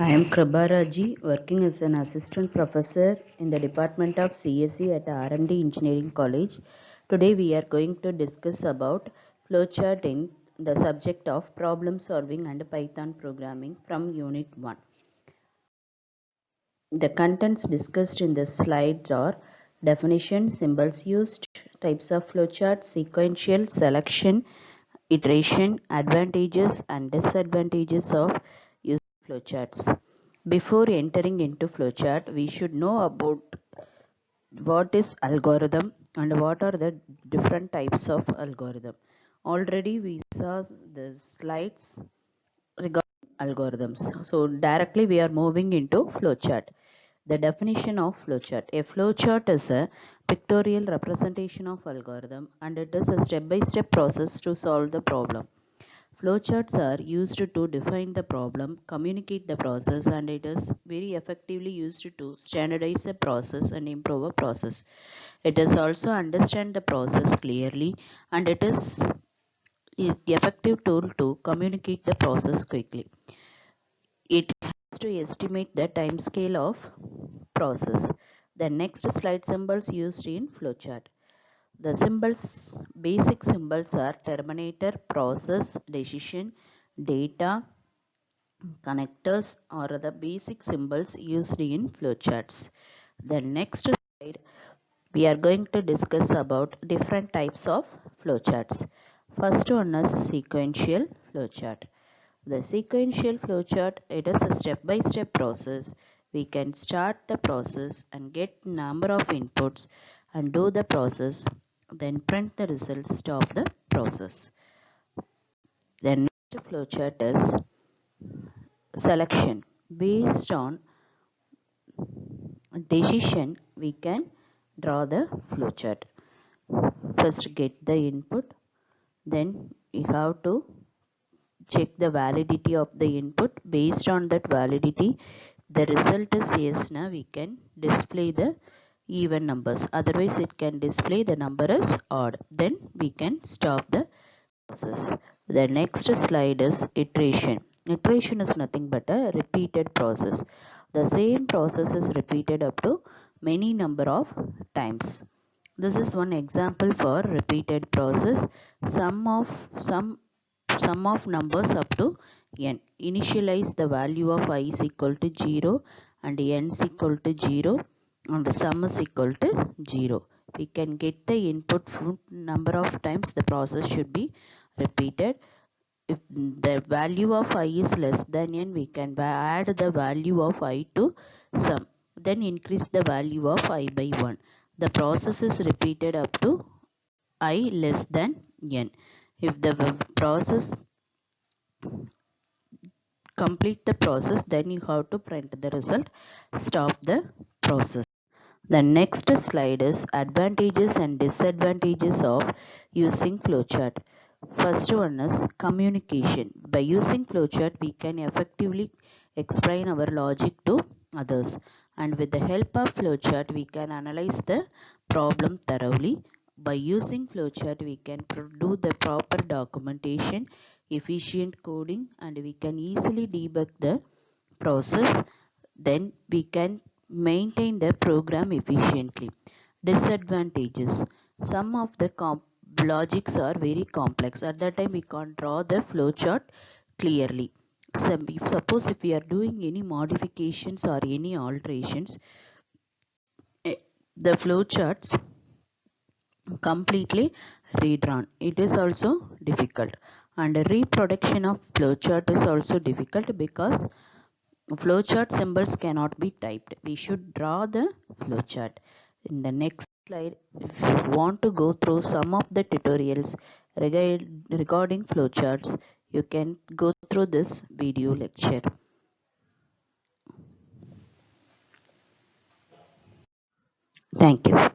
I am Kraba Raji, working as an assistant professor in the Department of CSE at RMD Engineering College. Today we are going to discuss about flowchart in the subject of problem solving and Python programming from Unit 1. The contents discussed in the slides are definition, symbols used, types of flowchart, sequential, selection, iteration, advantages and disadvantages of using flowcharts. Before entering into flowchart, we should know about what is algorithm and what are the different types of algorithm. Already we saw the slides regarding algorithms. So directly we are moving into flowchart. The definition of flowchart. A flowchart is a pictorial representation of algorithm and it is a step-by-step process to solve the problem. Flowcharts are used to define the problem, communicate the process, and it is very effectively used to standardize a process and improve a process. It is also understand the process clearly and it is an effective tool to communicate the process quickly. It has to estimate the time scale of process. The next slide symbols used in flowchart. The symbols, basic symbols are terminator, process, decision, data, connectors are the basic symbols used in flowcharts. The next slide we are going to discuss about different types of flowcharts. First one is sequential flowchart. The sequential flowchart, it is a step-by-step process. We can start the process and get number of inputs and do the process, then print the results, stop the process. The next flowchart is selection. Based on decision, we can draw the flowchart. First get the input, then you have to check the validity of the input. Based on that validity, the result is yes, now we can display the even numbers, otherwise it can display the number as odd, then we can stop the process. The next slide is iteration. Iteration is nothing but a repeated process. The same process is repeated up to many number of times. This is one example for repeated process. Sum of numbers up to n. Initialize the value of I is equal to 0 and n is equal to 0 and the sum is equal to 0. We can get the input number of times the process should be repeated. If the value of I is less than n, we can add the value of I to sum. Then increase the value of I by 1. The process is repeated up to I less than n. If the process complete the process, then you have to print the result, stop the process. The next slide is advantages and disadvantages of using flowchart. First one is communication. By using flowchart, we can effectively explain our logic to others. And with the help of flowchart, we can analyze the problem thoroughly. By using flowchart, we can do the proper documentation, efficient coding, and we can easily debug the process. Then we can maintain the program efficiently. Disadvantages. Some of the logics are very complex. At that time we can't draw the flowchart clearly. So suppose if we are doing any modifications or any alterations, the flowcharts completely redrawn. It is also difficult. And reproduction of flowchart is also difficult because flowchart symbols cannot be typed. We should draw the flowchart. In the next slide, if you want to go through some of the tutorials regarding flowcharts, you can go through this video lecture. Thank you.